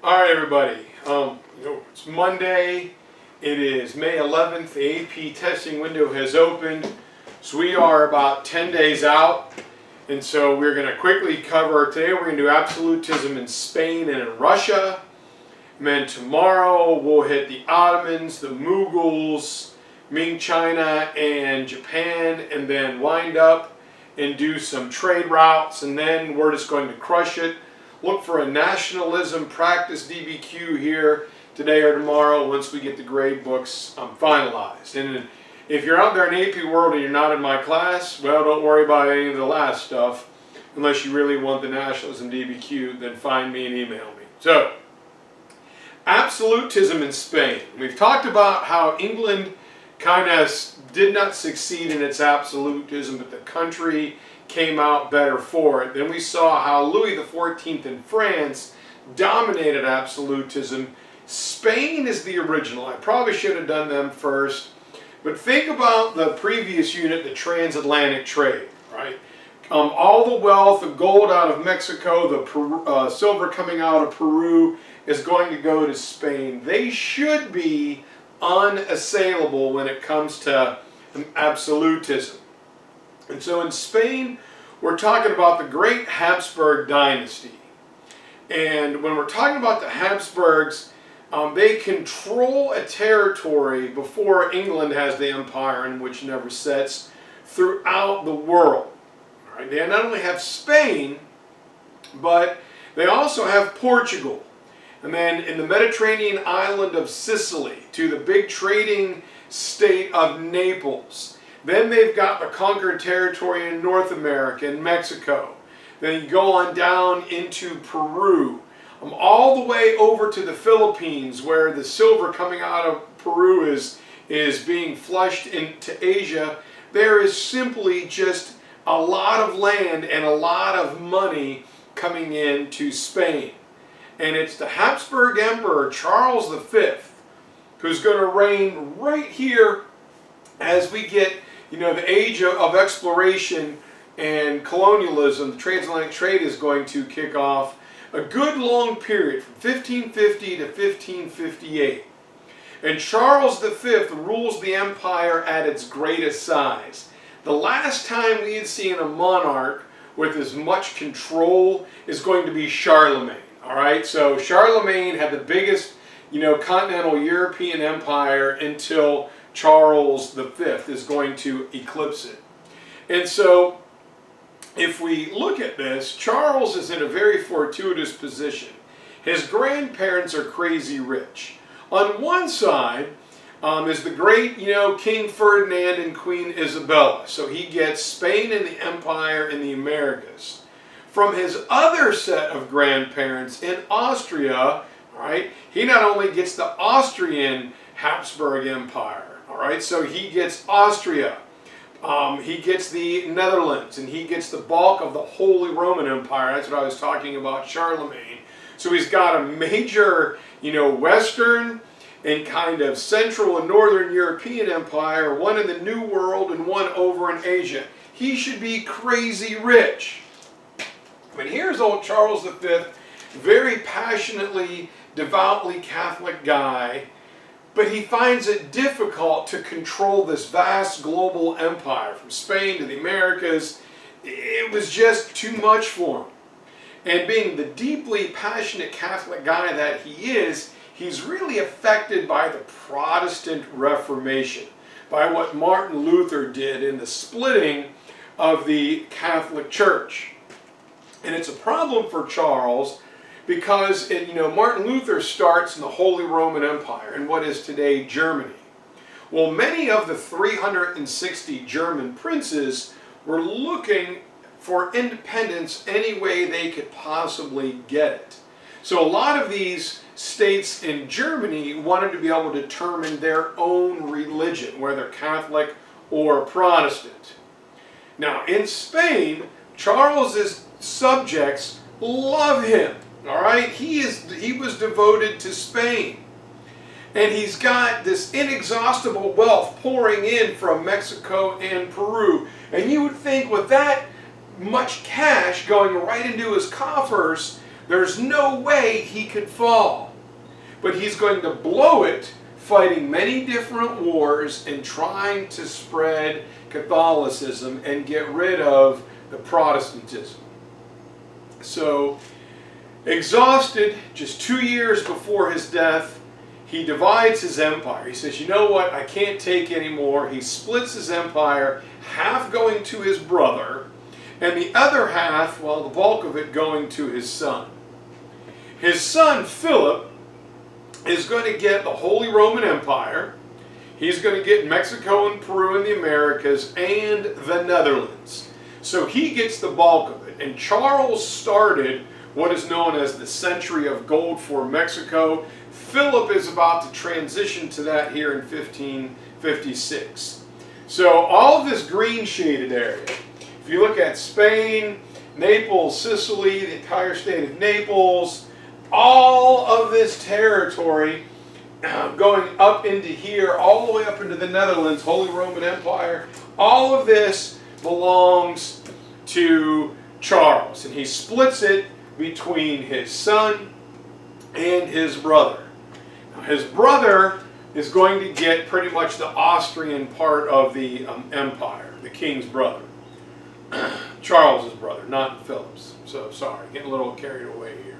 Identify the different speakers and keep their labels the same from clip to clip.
Speaker 1: All right, everybody. It's Monday. It is May 11th. The AP testing window has opened. So we are about 10 days out. And so we're going to quickly cover, today we're going to do absolutism in Spain and in Russia. And then tomorrow we'll hit the Ottomans, the Mughals, Ming China, and Japan, and then wind up and do some trade routes. And then we're just going to crush it. Look for a nationalism practice DBQ here today or tomorrow once we get the grade books finalized. And if you're out there in AP World and you're not in my class, well, don't worry about any of the last stuff. Unless you really want the nationalism DBQ, then find me and email me. So, absolutism in Spain. We've talked about how England kind of did not succeed in its absolutism, but the country came out better for it. Then we saw how Louis XIV in France dominated absolutism. Spain is the original. I probably should have done them first. But think about the previous unit, the transatlantic trade, right? All the wealth, the gold out of Mexico, the silver coming out of Peru is going to go to Spain. They should be unassailable when it comes to absolutism. And so in Spain, we're talking about the great Habsburg dynasty. And when we're talking about the Habsburgs, they control a territory before England has the empire, and which never sets, throughout the world. All right? They not only have Spain, but they also have Portugal. And then in the Mediterranean island of Sicily, to the big trading state of Naples. Then they've got the conquered territory in North America and Mexico. Then you go on down into Peru, all the way over to the Philippines, where the silver coming out of Peru is being flushed into Asia. There is simply just a lot of land and a lot of money coming into Spain. And it's the Habsburg Emperor Charles V who's going to reign right here as we get the age of exploration and colonialism. The transatlantic trade is going to kick off a good long period from 1550 to 1558. And Charles V rules the empire at its greatest size. The last time we had seen a monarch with as much control is going to be Charlemagne. All right, so Charlemagne had the biggest, continental European empire until Charles V is going to eclipse it. And so, if we look at this, Charles is in a very fortuitous position. His grandparents are crazy rich. On one side is the great, King Ferdinand and Queen Isabella. So he gets Spain and the empire in the Americas. From his other set of grandparents in Austria, all right, he not only gets the Austrian Habsburg Empire, all right, so he gets Austria, he gets the Netherlands, and he gets the bulk of the Holy Roman Empire. That's what I was talking about, Charlemagne. So he's got a major, Western and kind of Central and Northern European empire, one in the New World and one over in Asia. He should be crazy rich. But here's old Charles V, very passionately, devoutly Catholic guy, but he finds it difficult to control this vast global empire from Spain to the Americas. It was just too much for him. And being the deeply passionate Catholic guy that he is, he's really affected by the Protestant Reformation, by what Martin Luther did in the splitting of the Catholic Church. And it's a problem for Charles because Martin Luther starts in the Holy Roman Empire in what is today Germany. Well, many of the 360 German princes were looking for independence any way they could possibly get it. So a lot of these states in Germany wanted to be able to determine their own religion, whether Catholic or Protestant. Now, in Spain, Charles's subjects love him. All right, he was devoted to Spain, and he's got this inexhaustible wealth pouring in from Mexico and Peru. And you would think with that much cash going right into his coffers, There's no way he could fall. But he's going to blow it fighting many different wars and trying to spread Catholicism and get rid of the Protestantism. So, exhausted, just 2 years before his death, he divides his empire. He says, you know what, I can't take anymore. He splits his empire, half going to his brother, and the other half, well, the bulk of it going to his son. His son, Philip, is going to get the Holy Roman Empire. He's going to get Mexico and Peru and the Americas and the Netherlands. So he gets the bulk of it. And Charles started what is known as the Century of Gold for Mexico. Philip is about to transition to that here in 1556. So all of this green shaded area, if you look at Spain, Naples, Sicily, the entire state of Naples, all of this territory going up into here, all the way up into the Netherlands, Holy Roman Empire, all of this belongs to Charles. And he splits it between his son and his brother. Now, his brother is going to get pretty much the Austrian part of the empire, the king's brother. Charles's brother, not Philip's. So sorry, getting a little carried away here.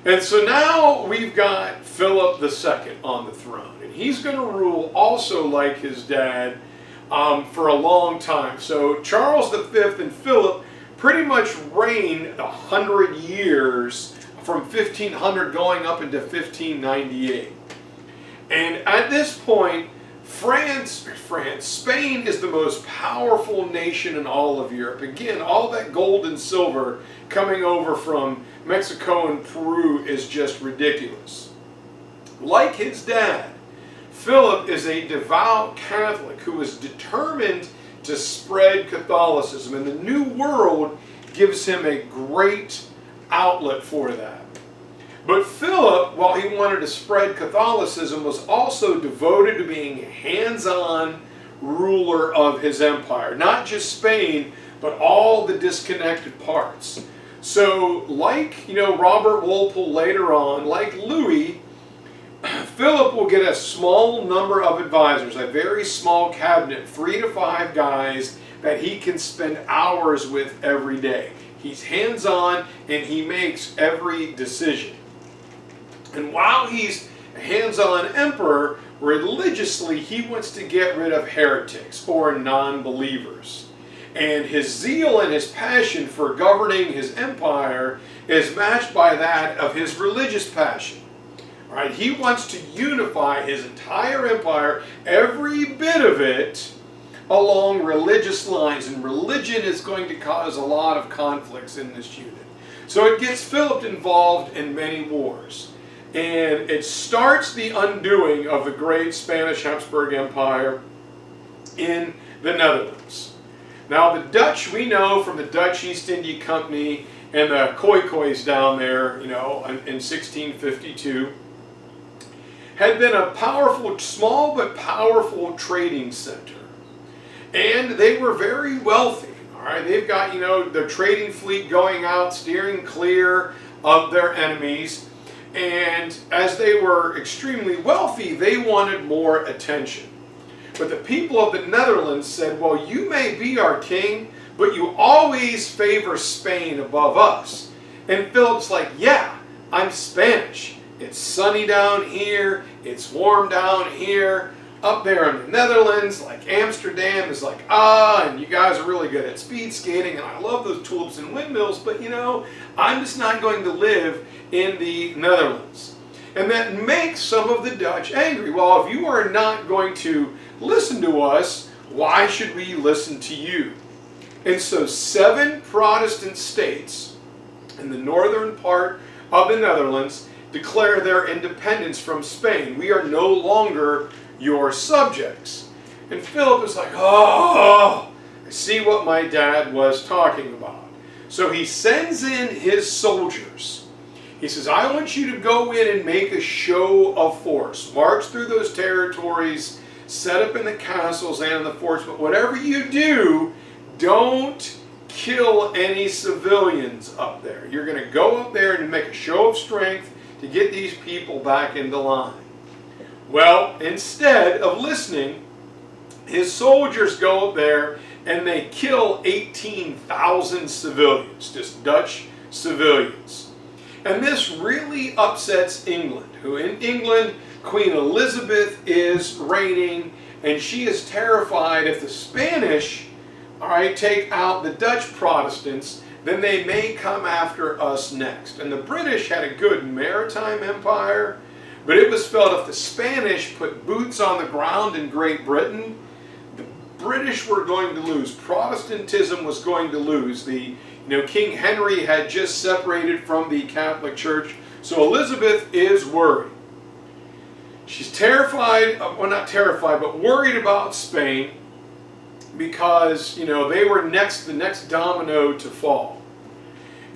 Speaker 1: And so now we've got Philip II on the throne. And he's going to rule also like his dad for a long time. So Charles V and Philip pretty much reigned 100 years from 1500 going up into 1598. And at this point, Spain is the most powerful nation in all of Europe. Again, all that gold and silver coming over from Mexico and Peru is just ridiculous. Like his dad, Philip is a devout Catholic who is determined to spread Catholicism, and the New World gives him a great outlet for that. But Philip, while he wanted to spread Catholicism, was also devoted to being a hands-on ruler of his empire. Not just Spain, but all the disconnected parts. So, like, Robert Walpole later on, like Louis, Philip will get a small number of advisors, a very small cabinet, 3 to 5 guys that he can spend hours with every day. He's hands-on and he makes every decision. And while he's a hands-on emperor, religiously he wants to get rid of heretics or non-believers. And his zeal and his passion for governing his empire is matched by that of his religious passion. All right, he wants to unify his entire empire, every bit of it, along religious lines. And religion is going to cause a lot of conflicts in this unit. So it gets Philip involved in many wars. And it starts the undoing of the great Spanish Habsburg Empire in the Netherlands. Now the Dutch, we know from the Dutch East India Company and the Khoikhois down there, in 1652, had been a powerful, small but powerful trading center. And they were very wealthy. All right, they've got, their trading fleet going out, steering clear of their enemies. And as they were extremely wealthy, they wanted more attention. But the people of the Netherlands said, well, you may be our king, but you always favor Spain above us. And Philip's like, yeah, I'm Spanish. It's sunny down here, it's warm down here. Up there in the Netherlands, like Amsterdam, is like, and you guys are really good at speed skating, and I love those tulips and windmills, but I'm just not going to live in the Netherlands. And that makes some of the Dutch angry. Well, if you are not going to listen to us, why should we listen to you? And so 7 Protestant states in the northern part of the Netherlands declare their independence from Spain. We are no longer your subjects. And Philip is like, I see what my dad was talking about. So he sends in his soldiers. He says, I want you to go in and make a show of force. March through those territories, set up in the castles and in the forts, but whatever you do, don't kill any civilians up there. You're going to go up there and make a show of strength to get these people back into line. Well, instead of listening, his soldiers go up there and they kill 18,000 civilians, just Dutch civilians. And this really upsets England, who in England, Queen Elizabeth is reigning, and she is terrified if the Spanish, all right, take out the Dutch Protestants, then they may come after us next. And the British had a good maritime empire, but it was felt if the Spanish put boots on the ground in Great Britain, the British were going to lose. Protestantism was going to lose. King Henry had just separated from the Catholic Church, so Elizabeth is worried. She's terrified, well, not terrified, but worried about Spain because, they were the next domino to fall.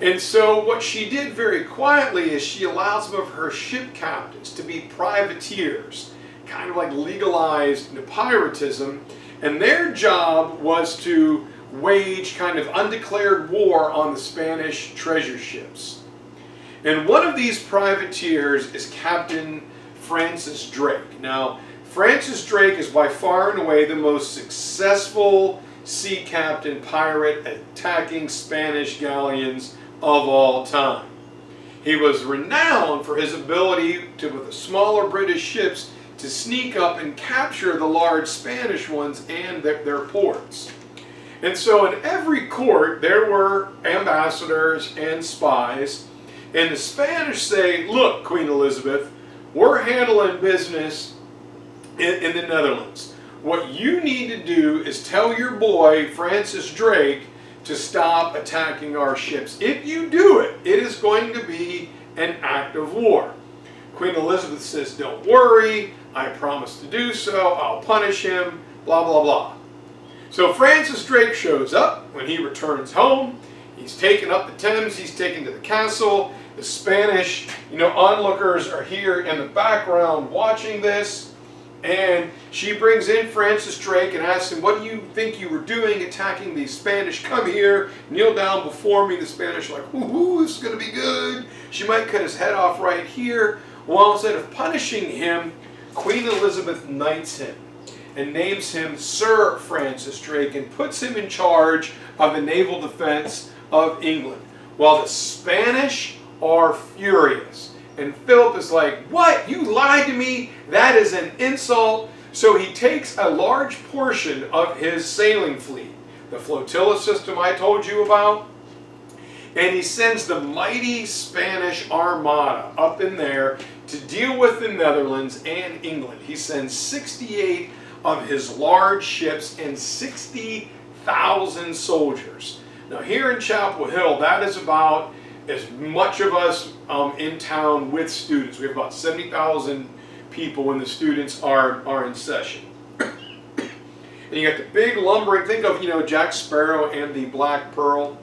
Speaker 1: And so what she did very quietly is she allowed some of her ship captains to be privateers, kind of like legalized piratism, and their job was to wage kind of undeclared war on the Spanish treasure ships. And one of these privateers is Captain Francis Drake. Now, Francis Drake is by far and away the most successful sea captain pirate attacking Spanish galleons of all time. He was renowned for his ability to, with the smaller British ships, to sneak up and capture the large Spanish ones and their ports. And so in every court there were ambassadors and spies, and the Spanish say, look, Queen Elizabeth, we're handling business in the Netherlands. What you need to do is tell your boy, Francis Drake, to stop attacking our ships. If you do it, it is going to be an act of war. Queen Elizabeth says, don't worry, I promise to do so, I'll punish him, blah, blah, blah. So Francis Drake shows up. When he returns home, he's taken up the Thames, he's taken to the castle. The Spanish, onlookers are here in the background watching this. And she brings in Francis Drake and asks him, what do you think you were doing attacking the Spanish? Come here, kneel down before me. The Spanish are like, ooh, this is going to be good. She might cut his head off right here. Well, instead of punishing him, Queen Elizabeth knights him and names him Sir Francis Drake and puts him in charge of the naval defense of England. While the Spanish are furious. And Philip is like, what? You lied to me? That is an insult. So he takes a large portion of his sailing fleet, the flotilla system I told you about, and he sends the mighty Spanish Armada up in there to deal with the Netherlands and England. He sends 68 of his large ships and 60,000 soldiers. Now here in Chapel Hill, that is about as much of us in town with students. We have about 70,000 people when the students are in session. And you got the big lumbering, think of, Jack Sparrow and the Black Pearl.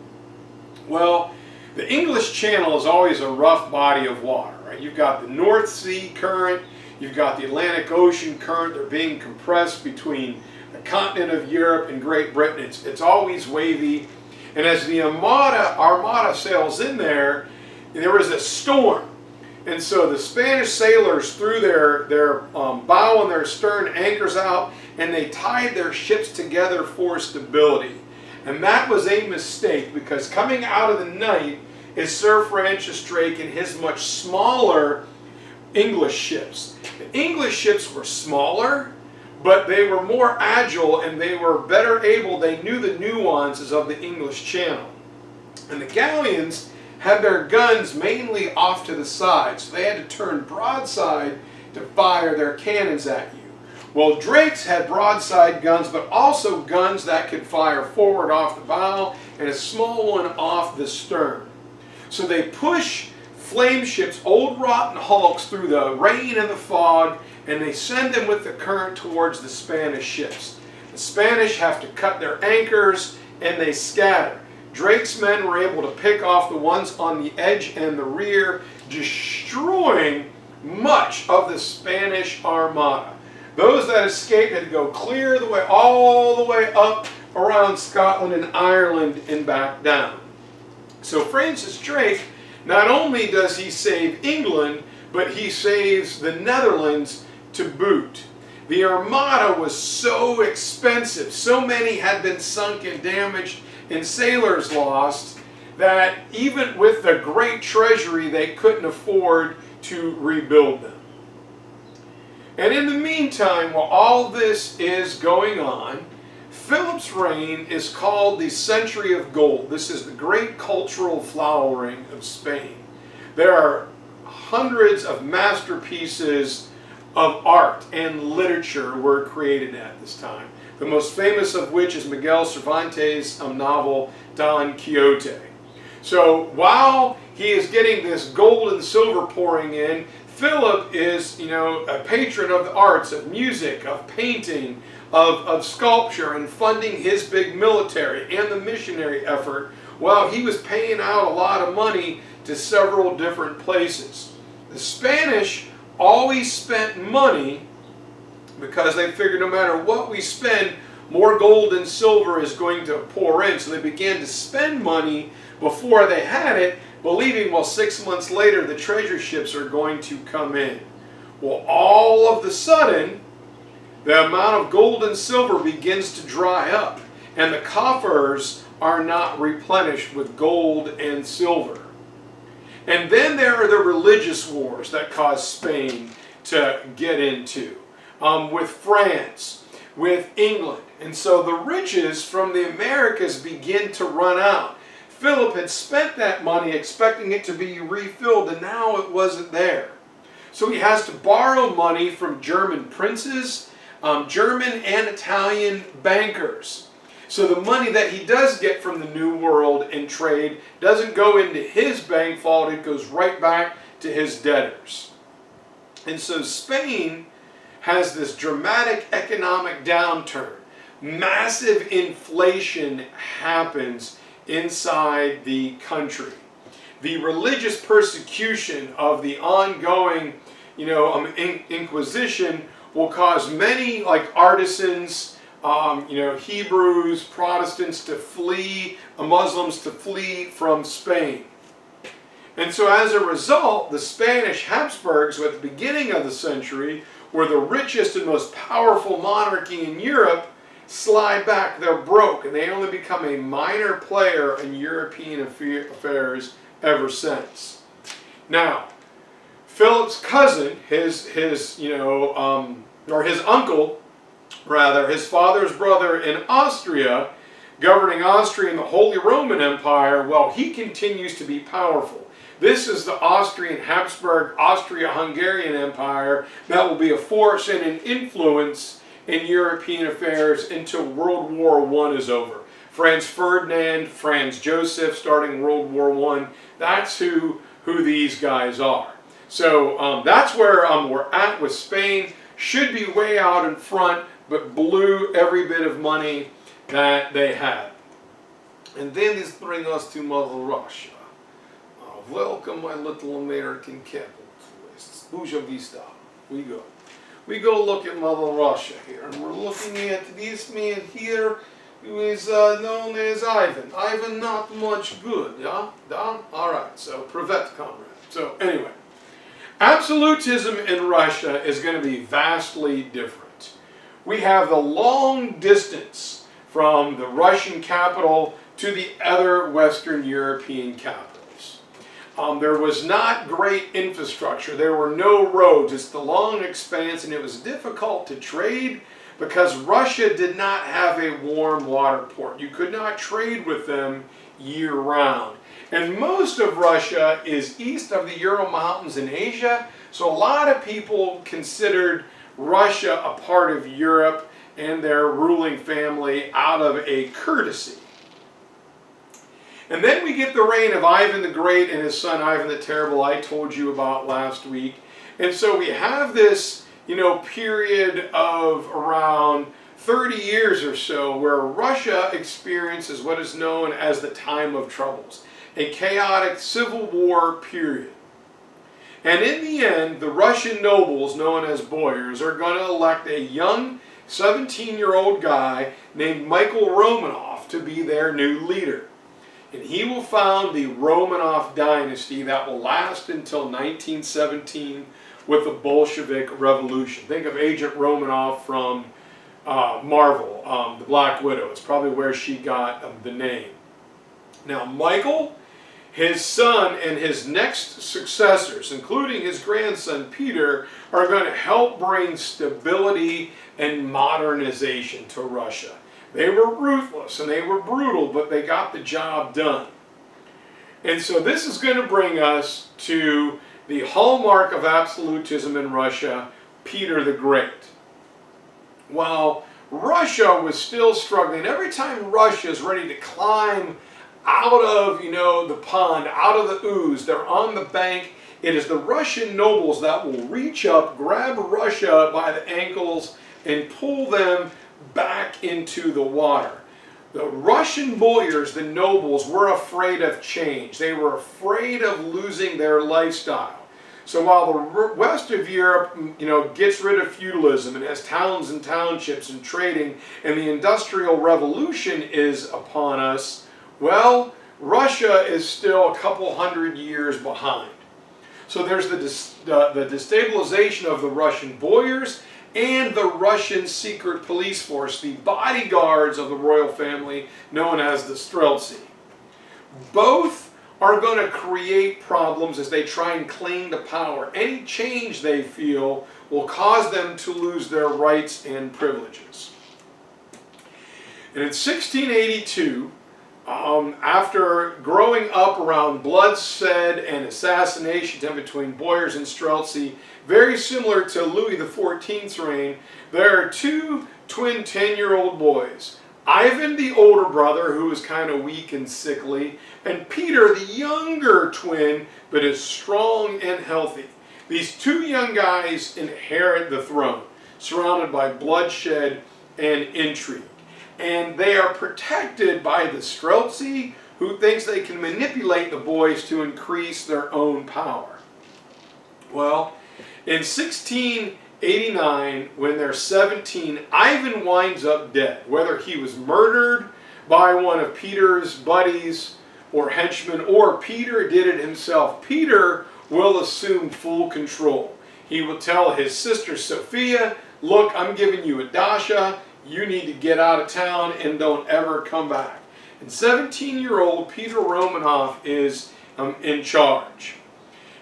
Speaker 1: Well, the English Channel is always a rough body of water, right? You've got the North Sea current, you've got the Atlantic Ocean current. They're being compressed between the continent of Europe and Great Britain. It's always wavy. And as the Armada sails in there was a storm. And so the Spanish sailors threw their bow and their stern anchors out, and they tied their ships together for stability. And that was a mistake, because coming out of the night is Sir Francis Drake and his much smaller English ships. The English ships were smaller, but they were more agile and they were better able, they knew the nuances of the English Channel. And the galleons had their guns mainly off to the side, so they had to turn broadside to fire their cannons at you. Well, Drake's had broadside guns, but also guns that could fire forward off the bow and a small one off the stern. So they push flame ships, old rotten hulks, through the rain and the fog, and they send them with the current towards the Spanish ships. The Spanish have to cut their anchors and they scatter. Drake's men were able to pick off the ones on the edge and the rear, destroying much of the Spanish Armada. Those that escaped had to go clear the way, all the way up around Scotland and Ireland and back down. So Francis Drake, not only does he save England, but he saves the Netherlands to boot. The Armada was so expensive, so many had been sunk and damaged and sailors lost, that even with the great treasury, they couldn't afford to rebuild them. And in the meantime, while all this is going on, Philip's reign is called the Century of Gold. This is the great cultural flowering of Spain. There are hundreds of masterpieces of art and literature were created at this time. The most famous of which is Miguel Cervantes' novel Don Quixote. So while he is getting this gold and silver pouring in, Philip is, a patron of the arts, of music, of painting, of sculpture, and funding his big military and the missionary effort, while he was paying out a lot of money to several different places. The Spanish always spent money because they figured no matter what we spend, more gold and silver is going to pour in. So they began to spend money before they had it, believing, well, 6 months later the treasure ships are going to come in. Well, all of the sudden, the amount of gold and silver begins to dry up, and the coffers are not replenished with gold and silver. And then there are the religious wars that caused Spain to get into, with France, with England. And so the riches from the Americas begin to run out. Philip had spent that money expecting it to be refilled, and now it wasn't there. So he has to borrow money from German princes, German and Italian bankers. So the money that he does get from the New World and trade doesn't go into his bank vault, it goes right back to his debtors. And so Spain has this dramatic economic downturn. Massive inflation happens inside the country. The religious persecution of the ongoing, Inquisition will cause many, like artisans, Hebrews, Protestants to flee, Muslims to flee from Spain. And so as a result, the Spanish Habsburgs, who at the beginning of the century were the richest and most powerful monarchy in Europe, slide back. They're broke, and they only become a minor player in European affairs ever since. Now, Philip's cousin, his uncle, his father's brother in Austria, governing Austria in the Holy Roman Empire, well, he continues to be powerful. This is the Austrian Habsburg, Austria-Hungarian Empire that will be a force and an influence in European affairs until World War I is over. Franz Ferdinand, Franz Joseph starting World War I, that's who these guys are. So that's where we're at with Spain. Should be way out in front, but blew every bit of money that they had. And then this brings us to Mother Russia. Welcome, my little American capitalists. Buja Vista. We go. We go look at Mother Russia here, and we're looking at this man here, who is known as Ivan. Ivan, not much good, yeah? All right, so privet, comrade. So anyway, absolutism in Russia is going to be vastly different. We have the long distance from the Russian capital to the other Western European capitals. There was not great infrastructure. There were no roads. It's the long expanse, and it was difficult to trade because Russia did not have a warm water port. You could not trade with them year-round. And most of Russia is east of the Ural Mountains in Asia, so a lot of people considered Russia a part of Europe and their ruling family out of a courtesy. And then we get the reign of Ivan the Great and his son Ivan the Terrible I told you about last week. And so we have this, period of around 30 years or so where Russia experiences what is known as the Time of Troubles, a chaotic civil war period. And in the end, the Russian nobles, known as boyars, are going to elect a young 17-year-old guy named Michael Romanov to be their new leader. And he will found the Romanov dynasty that will last until 1917 with the Bolshevik Revolution. Think of Agent Romanov from Marvel, the Black Widow. It's probably where she got the name. Now, Michael, his son, and his next successors, including his grandson Peter, are going to help bring stability and modernization to Russia. They were ruthless and they were brutal, but they got the job done. And so this is going to bring us to the hallmark of absolutism in Russia, Peter the Great. While Russia was still struggling, every time Russia is ready to climb out of, the pond, out of the ooze, they're on the bank, it is the Russian nobles that will reach up, grab Russia by the ankles, and pull them back into the water. The Russian boyars, the nobles, were afraid of change. They were afraid of losing their lifestyle. So while the west of Europe, gets rid of feudalism and has towns and townships and trading, and the Industrial Revolution is upon us, well, Russia is still a couple hundred years behind. So there's the destabilization of the Russian boyars and the Russian secret police force, the bodyguards of the royal family, known as the Streltsy. Both are going to create problems as they try and cling to power. Any change they feel will cause them to lose their rights and privileges. And in 1682, after growing up around bloodshed and assassinations in between boyars and Streltsy, very similar to Louis XIV's reign, there are two twin 10-year-old boys. Ivan, the older brother, who is kind of weak and sickly, and Peter, the younger twin, but is strong and healthy. These two young guys inherit the throne, surrounded by bloodshed and intrigue. And they are protected by the Streltsy, who thinks they can manipulate the boys to increase their own power. Well, in 1689, when they're 17, Ivan winds up dead. Whether he was murdered by one of Peter's buddies or henchmen, or Peter did it himself, Peter will assume full control. He will tell his sister Sophia, look, I'm giving you a dasha. You need to get out of town and don't ever come back. And 17-year-old Peter Romanov is in charge.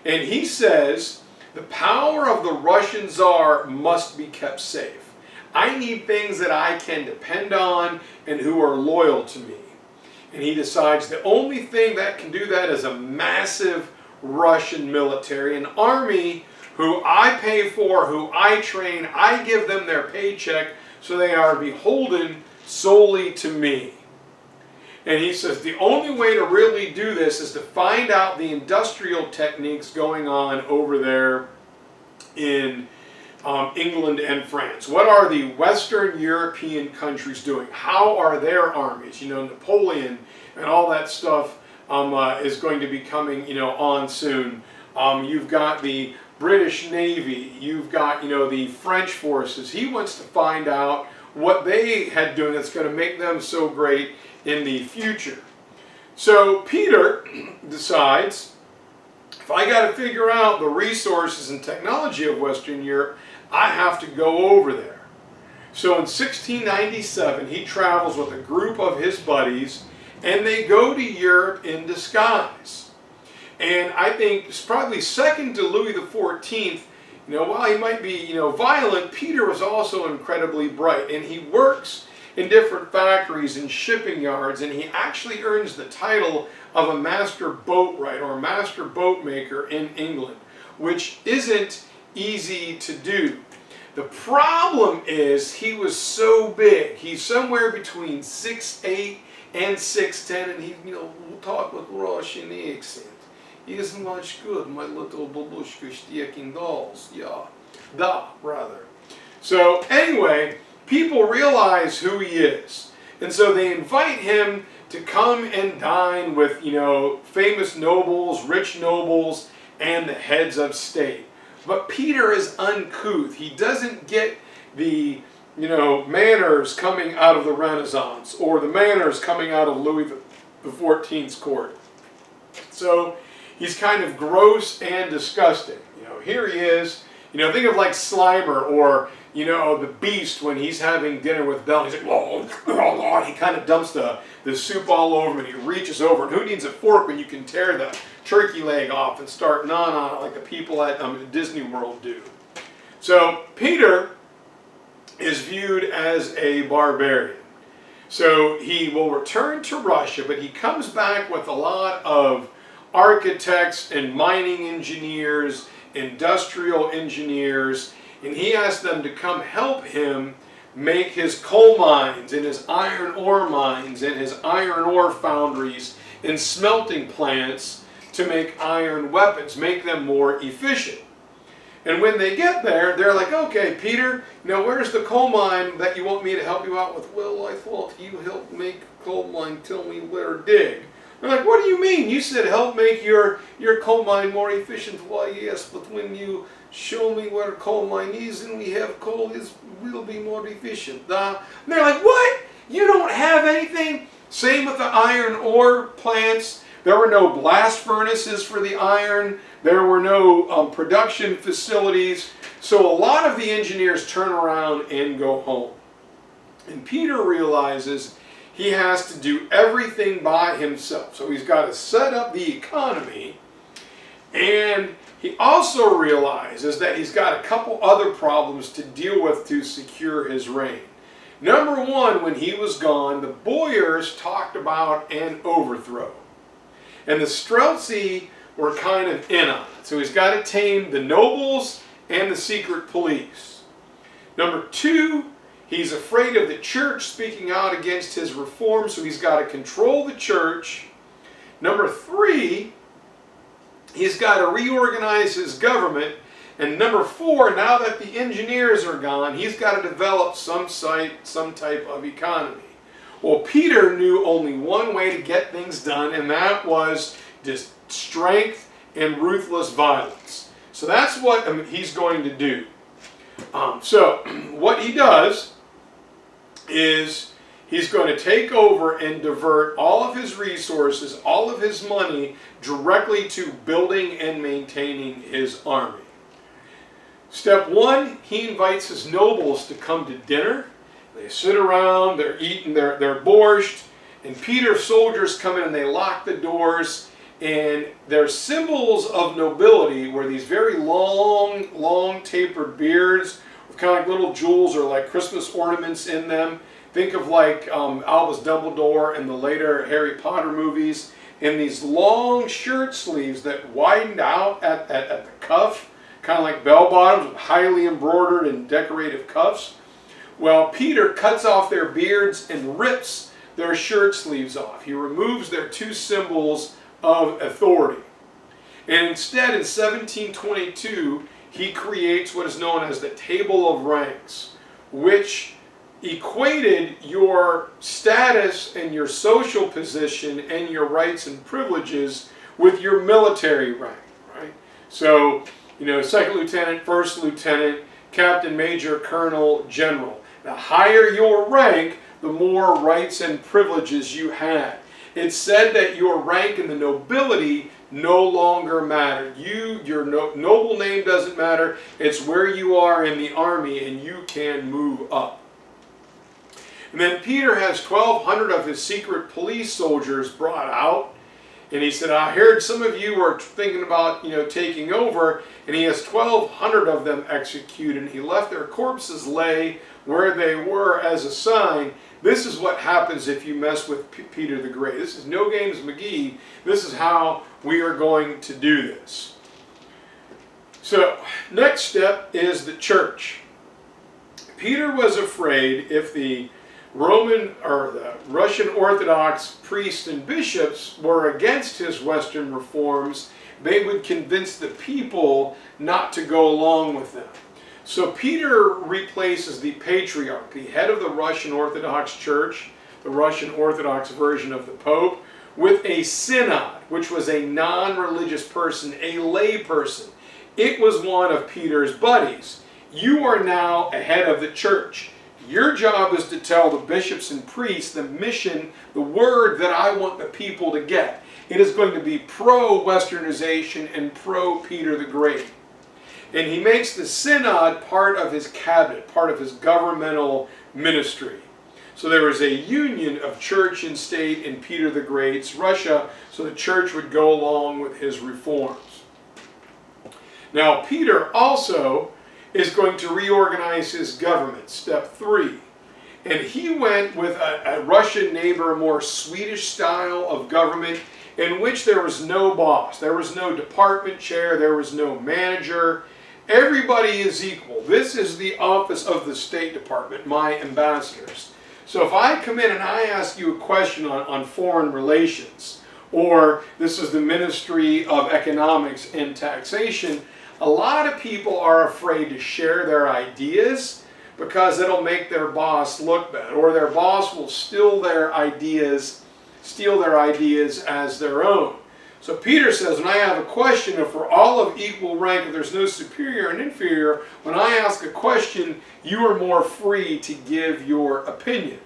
Speaker 1: And he says, the power of the Russian Tsar must be kept safe. I need things that I can depend on and who are loyal to me. And he decides the only thing that can do that is a massive Russian military, an army who I pay for, who I train, I give them their paycheck, so they are beholden solely to me. And he says the only way to really do this is to find out the industrial techniques going on over there in England and France. What are the Western European countries doing? How are their armies? Napoleon and all that stuff is going to be coming, on soon. You've got the British Navy, you've got, the French forces. He wants to find out what they had doing that's going to make them so great in the future. So Peter decides, if I got to figure out the resources and technology of Western Europe, I have to go over there. So in 1697, he travels with a group of his buddies, and they go to Europe in disguise. And I think it's probably second to Louis XIV, while he might be, violent, Peter was also incredibly bright. And he works in different factories and shipping yards, and he actually earns the title of a master boatwright or master boat maker in England, which isn't easy to do. The problem is he was so big. He's somewhere between 6'8" and 6'10", and he, will talk with Russian accent. He isn't much good, my little babushka sticking dolls. Yeah, da, rather. So anyway, people realize who he is. And so they invite him to come and dine with, famous nobles, rich nobles, and the heads of state. But Peter is uncouth. He doesn't get the manners coming out of the Renaissance, or the manners coming out of Louis the 14th's court. So he's kind of gross and disgusting. Here he is. Think of like Slimer or the Beast when he's having dinner with Belle. He's like, oh, he kind of dumps the soup all over him, and he reaches over. And who needs a fork when you can tear the turkey leg off and start gnawing on it like the people at Disney World do? So Peter is viewed as a barbarian. So he will return to Russia, but he comes back with a lot of architects and mining engineers, industrial engineers, and he asked them to come help him make his coal mines and his iron ore mines and his iron ore foundries and smelting plants to make iron weapons, make them more efficient. And when they get there, they're like, okay, Peter, where's the coal mine that you want me to help you out with? Well, I thought you helped make a coal mine, tell me where to dig. They're like, what do you mean? You said help make your coal mine more efficient. Why, yes, but when you show me where a coal mine is and we have coal, it will be more efficient. And they're like, what? You don't have anything? Same with the iron ore plants. There were no blast furnaces for the iron. There were no production facilities. So a lot of the engineers turn around and go home. And Peter realizes he has to do everything by himself. So he's got to set up the economy, and he also realizes that he's got a couple other problems to deal with to secure his reign. Number one, when he was gone, the Boyars talked about an overthrow. And the Streltsy were kind of in on it. So he's got to tame the nobles and the secret police. Number two, he's afraid of the church speaking out against his reform, so he's got to control the church. Number three, he's got to reorganize his government. And number four, now that the engineers are gone, he's got to develop some type of economy. Well, Peter knew only one way to get things done, and that was just strength and ruthless violence. So that's what he's going to do. So what he does is he's going to take over and divert all of his resources, all of his money, directly to building and maintaining his army. Step one, he invites his nobles to come to dinner. They sit around, they're eating their borscht, and Peter's soldiers come in and they lock the doors, and their symbols of nobility were these very long tapered beards with kind of like little jewels or like Christmas ornaments in them. Think of like Albus Dumbledore and the later Harry Potter movies, and these long shirt sleeves that widened out at the cuff, kind of like bell bottoms with highly embroidered and decorative cuffs. Well, Peter cuts off their beards and rips their shirt sleeves off. He removes their two symbols of authority. And instead, in 1722, he creates what is known as the Table of Ranks, which equated your status and your social position and your rights and privileges with your military rank, right? So, second lieutenant, first lieutenant, captain, major, colonel, general. The higher your rank, the more rights and privileges you had. It's said that your rank in the nobility no longer mattered. Your noble name doesn't matter. It's where you are in the army, and you can move up. And then Peter has 1,200 of his secret police soldiers brought out, and he said, I heard some of you are thinking about, taking over, and he has 1,200 of them executed, and he left their corpses lay where they were as a sign. This is what happens if you mess with Peter the Great. This is no games McGee. This is how we are going to do this. So, next step is the church. Peter was afraid if the Roman or the Russian Orthodox priests and bishops were against his Western reforms, they would convince the people not to go along with them. So Peter replaces the Patriarch, the head of the Russian Orthodox Church, the Russian Orthodox version of the Pope, with a synod, which was a non-religious person, a lay person. It was one of Peter's buddies. You are now a head of the church. Your job is to tell the bishops and priests the mission, the word that I want the people to get. It is going to be pro-Westernization and pro-Peter the Great. And he makes the synod part of his cabinet, part of his governmental ministry. So there was a union of church and state in Peter the Great's Russia, so the church would go along with his reforms. Now Peter also is going to reorganize his government, step 3. And he went with a Russian neighbor, a more Swedish style of government in which there was no boss, there was no department chair, there was no manager. Everybody is equal. This is the office of the State Department, my ambassadors. So if I come in and I ask you a question on foreign relations, or this is the Ministry of Economics and Taxation, a lot of people are afraid to share their ideas because it'll make their boss look bad, or their boss will steal their ideas as their own. So Peter says, when I have a question, if we're all of equal rank, if there's no superior and inferior, when I ask a question, you are more free to give your opinion.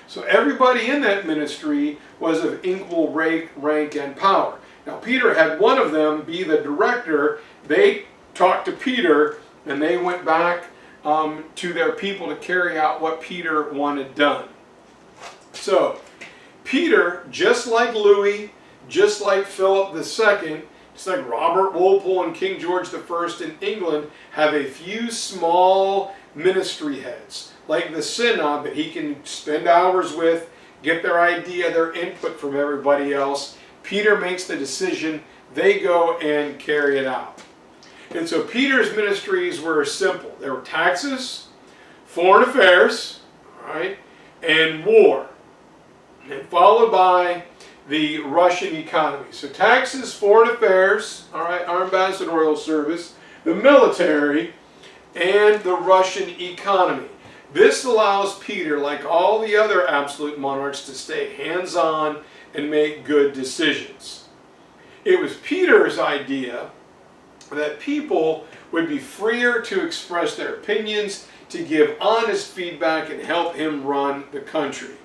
Speaker 1: So everybody in that ministry was of equal rank and power. Now Peter had one of them be the director. They talked to Peter and they went back to their people to carry out what Peter wanted done. So Peter, just like Louis, just like Philip II, just like Robert Walpole and King George I in England, have a few small ministry heads, like the synod that he can spend hours with, get their idea, their input from everybody else. Peter makes the decision, they go and carry it out. And so Peter's ministries were simple. There were taxes, foreign affairs, right, and war, and followed by the Russian economy. So taxes, foreign affairs, all right, our ambassadorial service, the military, and the Russian economy. This allows Peter, like all the other absolute monarchs, to stay hands-on and make good decisions. It was Peter's idea that people would be freer to express their opinions, to give honest feedback, and help him run the country.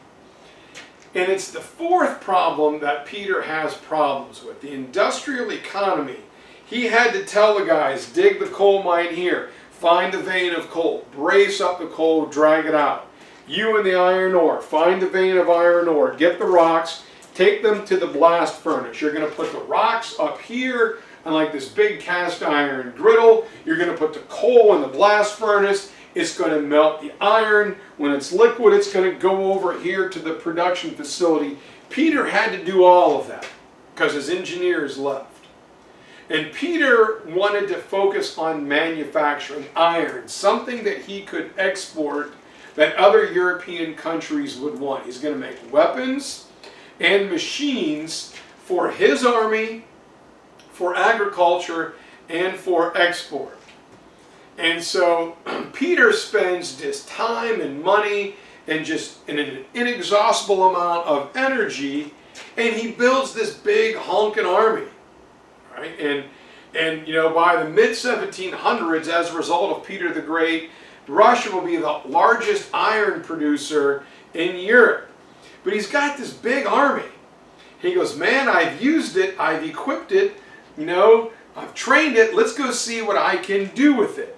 Speaker 1: And it's the fourth problem that Peter has problems with, the industrial economy. He had to tell the guys, dig the coal mine here, find the vein of coal, brace up the coal, drag it out. You and the iron ore, find the vein of iron ore, get the rocks, take them to the blast furnace. You're going to put the rocks up here on like this big cast iron griddle. You're going to put the coal in the blast furnace. It's going to melt the iron. When it's liquid, it's going to go over here to the production facility. Peter had to do all of that because his engineers left. And Peter wanted to focus on manufacturing iron, something that he could export that other European countries would want. He's going to make weapons and machines for his army, for agriculture, and for export. And so Peter spends just time and money and just an inexhaustible amount of energy, and he builds this big honking army, right? And you know, by the mid-1700s, as a result of Peter the Great, Russia will be the largest iron producer in Europe. But he's got this big army. He goes, man, I've used it, I've equipped it, you know, I've trained it, let's go see what I can do with it.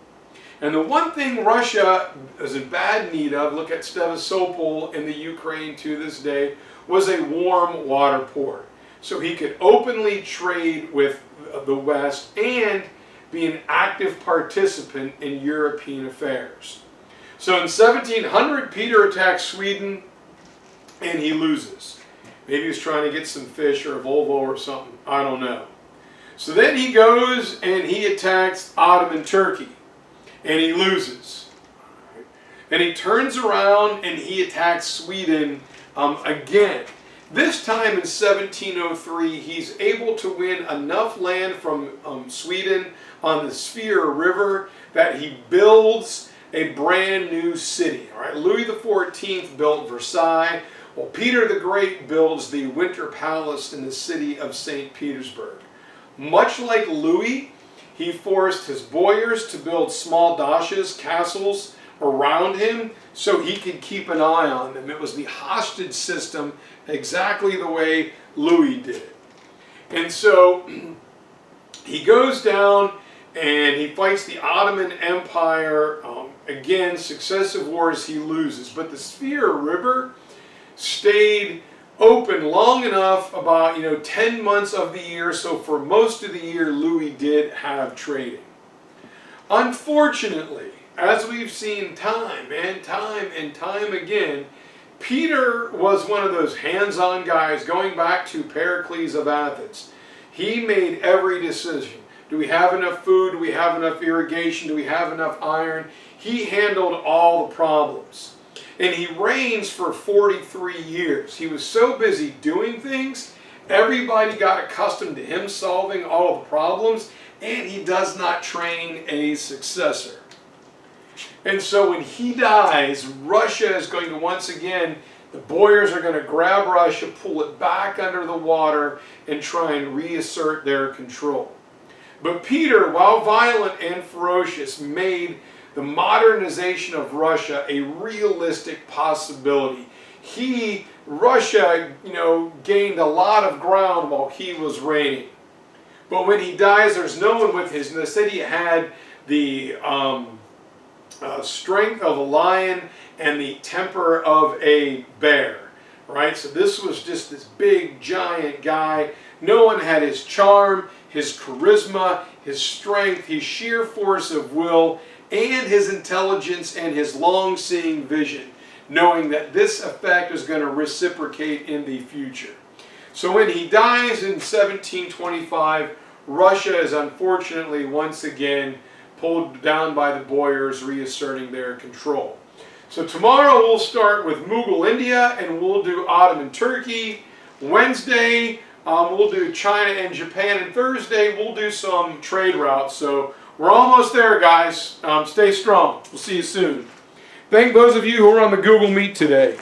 Speaker 1: And the one thing Russia is in bad need of, look at Sevastopol in the Ukraine to this day, was a warm water port. So he could openly trade with the West and be an active participant in European affairs. So in 1700, Peter attacks Sweden and he loses. Maybe he's trying to get some fish or a Volvo or something, I don't know. So then he goes and he attacks Ottoman Turkey. And he loses. And he turns around and he attacks Sweden again. This time in 1703, he's able to win enough land from Sweden on the Svir River that he builds a brand new city. All right? Louis XIV built Versailles, while Peter the Great builds the Winter Palace in the city of St. Petersburg. Much like Louis, he forced his boyars to build small dachas, castles, around him so he could keep an eye on them. It was the hostage system, exactly the way Louis did it. And so he goes down and he fights the Ottoman Empire. Again, successive wars he loses. But the Sphere River stayed open long enough, about 10 months of the year. So for most of the year, Louis did have trading. Unfortunately, as we've seen time and time again, Peter was one of those hands-on guys, going back to Pericles of Athens. He made every decision. Do we have enough food? Do we have enough irrigation? Do we have enough iron? He handled all the problems. And he reigns for 43 years. He was so busy doing things, everybody got accustomed to him solving all the problems, and he does not train a successor. And so when he dies, Russia is going to once again, the boyars are going to grab Russia, pull it back under the water, and try and reassert their control. But Peter, while violent and ferocious, made the modernization of Russia a realistic possibility. Russia, gained a lot of ground while he was reigning. But when he dies, there's no one with his. They said he had the strength of a lion and the temper of a bear, right? So this was just this big, giant guy. No one had his charm, his charisma, his strength, his sheer force of will, and his intelligence and his long-seeing vision, knowing that this effect is going to reciprocate in the future. So when he dies in 1725, Russia is unfortunately once again pulled down by the boyars, reasserting their control. So tomorrow we'll start with Mughal India, and we'll do Ottoman Turkey. Wednesday we'll do China and Japan, and Thursday we'll do some trade routes. So we're almost there, guys. Stay strong. We'll see you soon. Thank those of you who are on the Google Meet today.